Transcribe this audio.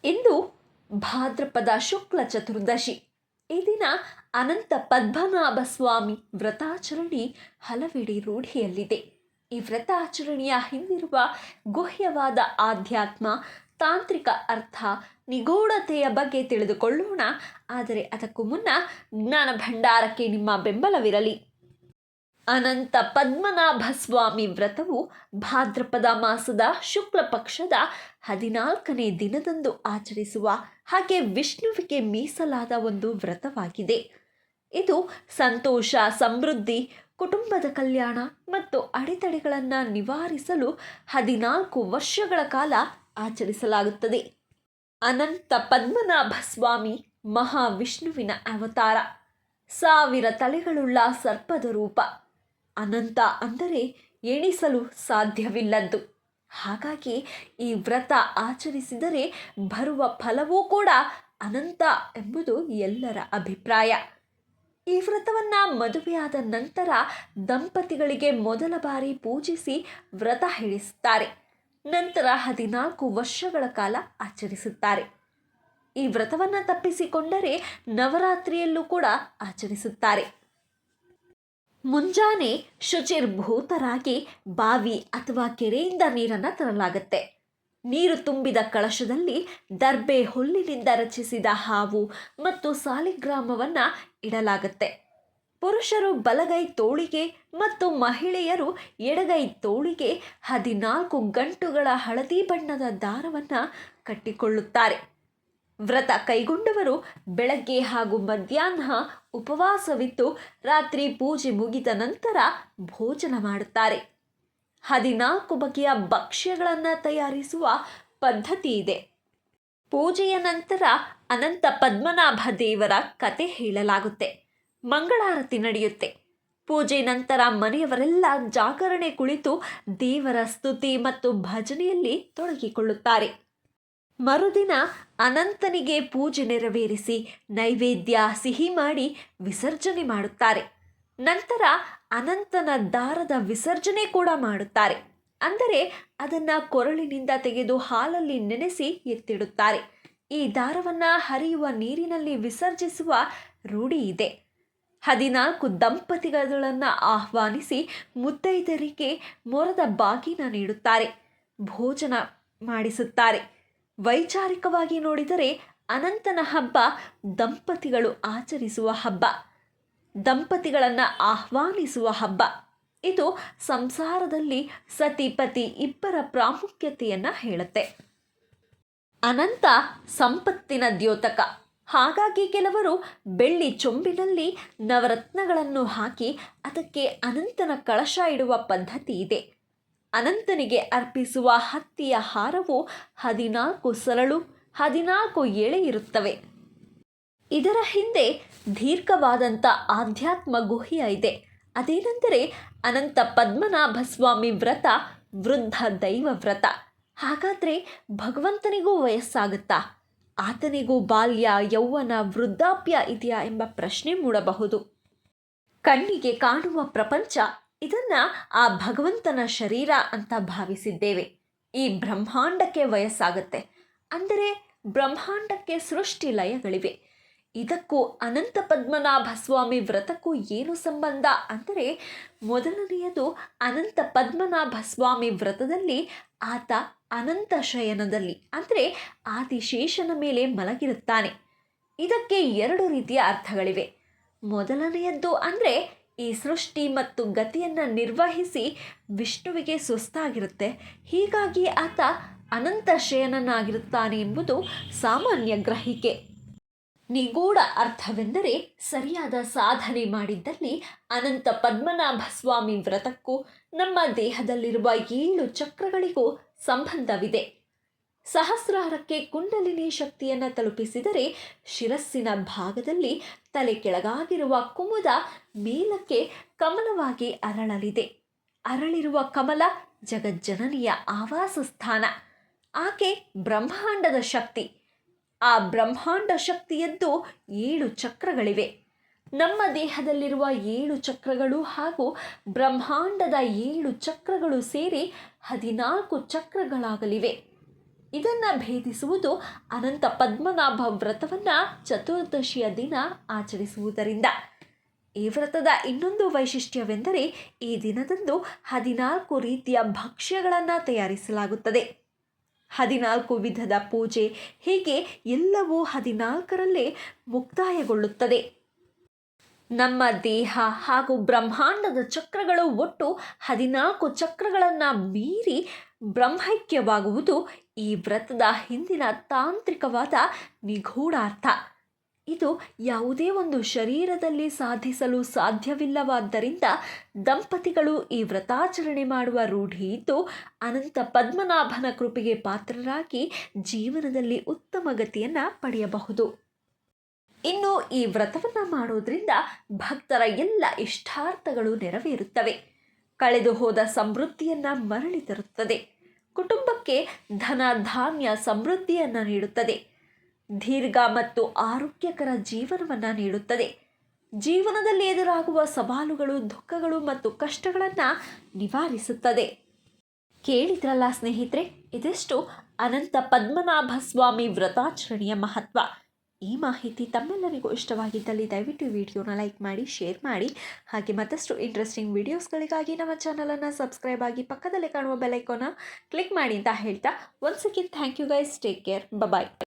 ಇಂದು ಭಾದ್ರಪದ ಶುಕ್ಲ ಚತುರ್ದಶಿ. ಈ ದಿನ ಅನಂತ ಪದ್ಮನಾಭ ಸ್ವಾಮಿ ವ್ರತಾಚರಣೆ ಹಲವೆಡೆ ರೂಢಿಯಲ್ಲಿದೆ. ಈ ವ್ರತಾಚರಣೆಯ ಹಿಂದಿರುವ ಗುಹ್ಯವಾದ ಆಧ್ಯಾತ್ಮ, ತಾಂತ್ರಿಕ ಅರ್ಥ, ನಿಗೂಢತೆಯ ಬಗ್ಗೆ ತಿಳಿದುಕೊಳ್ಳೋಣ. ಆದರೆ ಅದಕ್ಕೂ ಮುನ್ನ ಜ್ಞಾನ ಭಂಡಾರಕ್ಕೆ ನಿಮ್ಮ ಬೆಂಬಲವಿರಲಿ. ಅನಂತ ಪದ್ಮನಾಭ ಸ್ವಾಮಿ ವ್ರತವು ಭಾದ್ರಪದ ಮಾಸದ ಶುಕ್ಲ ಪಕ್ಷದ 14ನೇ ದಿನದಂದು ಆಚರಿಸುವ ಹಾಗೆ ವಿಷ್ಣುವಿಗೆ ಮೀಸಲಾದ ಒಂದು ವ್ರತವಾಗಿದೆ. ಇದು ಸಂತೋಷ, ಸಮೃದ್ಧಿ, ಕುಟುಂಬದ ಕಲ್ಯಾಣ ಮತ್ತು ಅಡೆತಡೆಗಳನ್ನು ನಿವಾರಿಸಲು 14 ವರ್ಷಗಳ ಕಾಲ ಆಚರಿಸಲಾಗುತ್ತದೆ. ಅನಂತ ಪದ್ಮನಾಭ ಸ್ವಾಮಿ ಮಹಾವಿಷ್ಣುವಿನ ಅವತಾರ, 1000 ತಲೆಗಳುಳ್ಳ ಸರ್ಪದ ರೂಪ. ಅನಂತ ಅಂದರೆ ಎಣಿಸಲು ಸಾಧ್ಯವಿಲ್ಲದ್ದು. ಹಾಗಾಗಿ ಈ ವ್ರತ ಆಚರಿಸಿದರೆ ಬರುವ ಫಲವೂ ಕೂಡ ಅನಂತ ಎಂಬುದು ಎಲ್ಲರ ಅಭಿಪ್ರಾಯ. ಈ ವ್ರತವನ್ನು ಮದುವೆಯಾದ ನಂತರ ದಂಪತಿಗಳಿಗೆ ಮೊದಲ ಬಾರಿ ಪೂಜಿಸಿ ವ್ರತ ಹೇಳಿಸುತ್ತಾರೆ. ನಂತರ 14 ವರ್ಷಗಳ ಕಾಲ ಆಚರಿಸುತ್ತಾರೆ. ಈ ವ್ರತವನ್ನು ತಪ್ಪಿಸಿಕೊಂಡರೆ ನವರಾತ್ರಿಯಲ್ಲೂ ಕೂಡ ಆಚರಿಸುತ್ತಾರೆ. ಮುಂಜಾನೆ ಶುಚಿರ್ಭೂತರಾಗಿ ಬಾವಿ ಅಥವಾ ಕೆರೆಯಿಂದ ನೀರನ್ನು ತರಲಾಗುತ್ತೆ. ನೀರು ತುಂಬಿದ ಕಳಶದಲ್ಲಿ ದರ್ಬೆ ಹುಲ್ಲಿನಿಂದ ರಚಿಸಿದ ಹಾವು ಮತ್ತು ಸಾಲಿಗ್ರಾಮವನ್ನು ಇಡಲಾಗುತ್ತೆ. ಪುರುಷರು ಬಲಗೈ ತೋಳಿಗೆ ಮತ್ತು ಮಹಿಳೆಯರು ಎಡಗೈ ತೋಳಿಗೆ 14 ಗಂಟುಗಳ ಹಳದಿ ಬಣ್ಣದ ದಾರವನ್ನು ಕಟ್ಟಿಕೊಳ್ಳುತ್ತಾರೆ. ವ್ರತ ಕೈಗೊಂಡವರು ಬೆಳಗ್ಗೆ ಹಾಗೂ ಮಧ್ಯಾಹ್ನ ಉಪವಾಸವಿದ್ದು ರಾತ್ರಿ ಪೂಜೆ ಮುಗಿದ ನಂತರ ಭೋಜನ ಮಾಡುತ್ತಾರೆ. 14 ಬಗೆಯ ಭಕ್ಷ್ಯಗಳನ್ನು ತಯಾರಿಸುವ ಪದ್ಧತಿ ಇದೆ. ಪೂಜೆಯ ನಂತರ ಅನಂತ ಪದ್ಮನಾಭ ದೇವರ ಕತೆ ಹೇಳಲಾಗುತ್ತೆ. ಮಂಗಳಾರತಿ ನಡೆಯುತ್ತೆ. ಪೂಜೆ ನಂತರ ಮನೆಯವರೆಲ್ಲ ಜಾಗರಣೆ ಕುಳಿತು ದೇವರ ಸ್ತುತಿ ಮತ್ತು ಭಜನೆಯಲ್ಲಿ ತೊಡಗಿಕೊಳ್ಳುತ್ತಾರೆ. ಮರುದಿನ ಅನಂತನಿಗೆ ಪೂಜೆ ನೆರವೇರಿಸಿ ನೈವೇದ್ಯ ಸಿಹಿ ಮಾಡಿ ವಿಸರ್ಜನೆ ಮಾಡುತ್ತಾರೆ. ನಂತರ ಅನಂತನ ದಾರದ ವಿಸರ್ಜನೆ ಕೂಡ ಮಾಡುತ್ತಾರೆ. ಅಂದರೆ ಅದನ್ನು ಕೊರಳಿನಿಂದ ತೆಗೆದು ಹಾಲಲ್ಲಿ ನೆನೆಸಿ ಎತ್ತಿಡುತ್ತಾರೆ. ಈ ದಾರವನ್ನು ಹರಿಯುವ ನೀರಿನಲ್ಲಿ ವಿಸರ್ಜಿಸುವ ರೂಢಿ ಇದೆ. 14 ದಂಪತಿಗಳನ್ನು ಆಹ್ವಾನಿಸಿ ಮುತ್ತೈದರಿಗೆ ಮೊರದ ಬಾಗಿನ ನೀಡುತ್ತಾರೆ. ಭೋಜನ ಮಾಡಿಸುತ್ತಾರೆ. ವೈಚಾರಿಕವಾಗಿ ನೋಡಿದರೆ ಅನಂತನ ಹಬ್ಬ ದಂಪತಿಗಳು ಆಚರಿಸುವ ಹಬ್ಬ, ದಂಪತಿಗಳನ್ನು ಆಹ್ವಾನಿಸುವ ಹಬ್ಬ. ಇದು ಸಂಸಾರದಲ್ಲಿ ಸತಿಪತಿ ಇಬ್ಬರ ಪ್ರಾಮುಖ್ಯತೆಯನ್ನು ಹೇಳುತ್ತೆ. ಅನಂತ ಸಂಪತ್ತಿನ ದ್ಯೋತಕ. ಹಾಗಾಗಿ ಕೆಲವರು ಬೆಳ್ಳಿ ಚೊಂಬಿನಲ್ಲಿ ನವರತ್ನಗಳನ್ನು ಹಾಕಿ ಅದಕ್ಕೆ ಅನಂತನ ಕಳಶ ಇಡುವ ಪದ್ಧತಿ ಇದೆ. ಅನಂತನಿಗೆ ಅರ್ಪಿಸುವ ಹತ್ತಿಯ ಹಾರವು 14 ಸರಳು, 14 ಎಳೆ ಇರುತ್ತವೆ. ಇದರ ಹಿಂದೆ ದೀರ್ಘವಾದಂಥ ಆಧ್ಯಾತ್ಮ ಗುಹ್ಯ ಇದೆ. ಅದೇನೆಂದರೆ ಅನಂತ ಪದ್ಮನಾಭ ಸ್ವಾಮಿ ವ್ರತ ವೃದ್ಧ ದೈವ ವ್ರತ. ಹಾಗಾದರೆ ಭಗವಂತನಿಗೂ ವಯಸ್ಸಾಗುತ್ತಾ? ಆತನಿಗೂ ಬಾಲ್ಯ, ಯೌವನ, ವೃದ್ಧಾಪ್ಯ ಇದೆಯಾ ಎಂಬ ಪ್ರಶ್ನೆ ಮೂಡಬಹುದು. ಕಣ್ಣಿಗೆ ಕಾಣುವ ಪ್ರಪಂಚ, ಇದನ್ನು ಆ ಭಗವಂತನ ಶರೀರ ಅಂತ ಭಾವಿಸಿದ್ದೇವೆ. ಈ ಬ್ರಹ್ಮಾಂಡಕ್ಕೆ ವಯಸ್ಸಾಗುತ್ತೆ. ಅಂದರೆ ಬ್ರಹ್ಮಾಂಡಕ್ಕೆ ಸೃಷ್ಟಿ ಲಯಗಳಿವೆ. ಇದಕ್ಕೂ ಅನಂತ ಪದ್ಮನಾಭ ಸ್ವಾಮಿ ವ್ರತಕ್ಕೂ ಏನು ಸಂಬಂಧ ಅಂದರೆ, ಮೊದಲನೆಯದು ಅನಂತ ಪದ್ಮನಾಭ ಸ್ವಾಮಿ ವ್ರತದಲ್ಲಿ ಆತ ಅನಂತ ಶಯನದಲ್ಲಿ ಅಂದರೆ ಆದಿಶೇಷನ ಮೇಲೆ ಮಲಗಿರುತ್ತಾನೆ. ಇದಕ್ಕೆ 2 ರೀತಿಯ ಅರ್ಥಗಳಿವೆ. ಮೊದಲನೆಯದ್ದು ಅಂದರೆ ಈ ಸೃಷ್ಟಿ ಮತ್ತು ಗತಿಯನ್ನು ನಿರ್ವಹಿಸಿ ವಿಷ್ಣುವಿಗೆ ಸುಸ್ತಾಗಿರುತ್ತೆ. ಹೀಗಾಗಿ ಆತ ಅನಂತ ಶಯನನಾಗಿರುತ್ತಾನೆ ಎಂಬುದು ಸಾಮಾನ್ಯ ಗ್ರಹಿಕೆ. ನಿಗೂಢ ಅರ್ಥವೆಂದರೆ ಸರಿಯಾದ ಸಾಧನೆ ಮಾಡಿದ್ದಲ್ಲಿ ಅನಂತ ಪದ್ಮನಾಭ ಸ್ವಾಮಿ ವ್ರತಕ್ಕೂ ನಮ್ಮ ದೇಹದಲ್ಲಿರುವ 7 ಚಕ್ರಗಳಿಗೂ ಸಂಬಂಧವಿದೆ. ಸಹಸ್ರಾರಕ್ಕೆ ಕುಂಡಲಿನಿ ಶಕ್ತಿಯನ್ನು ತಲುಪಿಸಿದರೆ ಶಿರಸ್ಸಿನ ಭಾಗದಲ್ಲಿ ತಲೆ ಕೆಳಗಾಗಿರುವ ಕುಮುದ ಮೇಲಕ್ಕೆ ಕಮಲವಾಗಿ ಅರಳಲಿದೆ. ಅರಳಿರುವ ಕಮಲ ಜಗಜ್ಜನನಿಯ ಆವಾಸ ಸ್ಥಾನ. ಆಕೆ ಬ್ರಹ್ಮಾಂಡದ ಶಕ್ತಿ. ಆ ಬ್ರಹ್ಮಾಂಡ ಶಕ್ತಿಯದ್ದು 7 ಚಕ್ರಗಳಿವೆ. ನಮ್ಮ ದೇಹದಲ್ಲಿರುವ 7 ಚಕ್ರಗಳು ಹಾಗೂ ಬ್ರಹ್ಮಾಂಡದ 7 ಚಕ್ರಗಳು ಸೇರಿ 14 ಚಕ್ರಗಳಾಗಲಿವೆ. ಇದನ್ನು ಭೇದಿಸುವುದು ಅನಂತ ಪದ್ಮನಾಭ ವ್ರತವನ್ನು ಚತುರ್ದಶಿಯ ದಿನ ಆಚರಿಸುವುದರಿಂದ. ಈ ವ್ರತದ ಇನ್ನೊಂದು ವೈಶಿಷ್ಟ್ಯವೆಂದರೆ ಈ ದಿನದಂದು 14 ರೀತಿಯ ಭಕ್ಷ್ಯಗಳನ್ನು ತಯಾರಿಸಲಾಗುತ್ತದೆ. 14 ವಿಧದ ಪೂಜೆ, ಹೀಗೆ ಎಲ್ಲವೂ 14ರಲ್ಲೇ ಮುಕ್ತಾಯಗೊಳ್ಳುತ್ತದೆ. ನಮ್ಮ ದೇಹ ಹಾಗೂ ಬ್ರಹ್ಮಾಂಡದ ಚಕ್ರಗಳು ಒಟ್ಟು 14 ಚಕ್ರಗಳನ್ನು ಮೀರಿ ಬ್ರಹ್ಮೈಕ್ಯವಾಗುವುದು ಈ ವ್ರತದ ಹಿಂದಿನ ತಾಂತ್ರಿಕವಾದ ನಿಗೂಢಾರ್ಥ. ಇದು ಯಾವುದೇ ಒಂದು ಶರೀರದಲ್ಲಿ ಸಾಧಿಸಲು ಸಾಧ್ಯವಿಲ್ಲವಾದ್ದರಿಂದ ದಂಪತಿಗಳು ಈ ವ್ರತಾಚರಣೆ ಮಾಡುವ ರೂಢಿ ಇದ್ದು ಅನಂತ ಪದ್ಮನಾಭನ ಕೃಪೆಗೆ ಪಾತ್ರರಾಗಿ ಜೀವನದಲ್ಲಿ ಉತ್ತಮ ಗತಿಯನ್ನು ಪಡೆಯಬಹುದು. ಇನ್ನು ಈ ವ್ರತವನ್ನು ಮಾಡೋದ್ರಿಂದ ಭಕ್ತರ ಎಲ್ಲ ಇಷ್ಟಾರ್ಥಗಳು ನೆರವೇರುತ್ತವೆ. ಕಳೆದು ಹೋದ ಸಮೃದ್ಧಿಯನ್ನು ಮರಳಿ ತರುತ್ತದೆ. ಕುಟುಂಬಕ್ಕೆ ಧನ ಧಾನ್ಯ ಸಮೃದ್ಧಿಯನ್ನು ನೀಡುತ್ತದೆ. ದೀರ್ಘ ಮತ್ತು ಆರೋಗ್ಯಕರ ಜೀವನವನ್ನು ನೀಡುತ್ತದೆ. ಜೀವನದಲ್ಲಿ ಎದುರಾಗುವ ಸವಾಲುಗಳು, ದುಃಖಗಳು ಮತ್ತು ಕಷ್ಟಗಳನ್ನು ನಿವಾರಿಸುತ್ತದೆ. ಕೇಳಿದ್ರಲ್ಲ ಸ್ನೇಹಿತರೆ, ಇದಿಷ್ಟು ಅನಂತ ಪದ್ಮನಾಭ ಸ್ವಾಮಿ ವ್ರತಾಚರಣೆಯ ಮಹತ್ವ. ಈ ಮಾಹಿತಿ ತಮ್ಮೆಲ್ಲರಿಗೂ ಇಷ್ಟವಾಗಿದ್ದಲ್ಲಿ ದಯವಿಟ್ಟು ವಿಡಿಯೋನ ಲೈಕ್ ಮಾಡಿ, ಶೇರ್ ಮಾಡಿ. ಹಾಗೆ ಮತ್ತಷ್ಟು ಇಂಟ್ರೆಸ್ಟಿಂಗ್ ವಿಡಿಯೋಸ್ಗಳಿಗಾಗಿ ನಮ್ಮ ಚಾನಲನ್ನು ಸಬ್ಸ್ಕ್ರೈಬ್ ಆಗಿ ಪಕ್ಕದಲ್ಲೇ ಕಾಣುವ ಬೆಲ್ ಐಕಾನ್ನ ಕ್ಲಿಕ್ ಮಾಡಿ ಅಂತ ಹೇಳ್ತಾ once again thank you guys. Take care. Bye.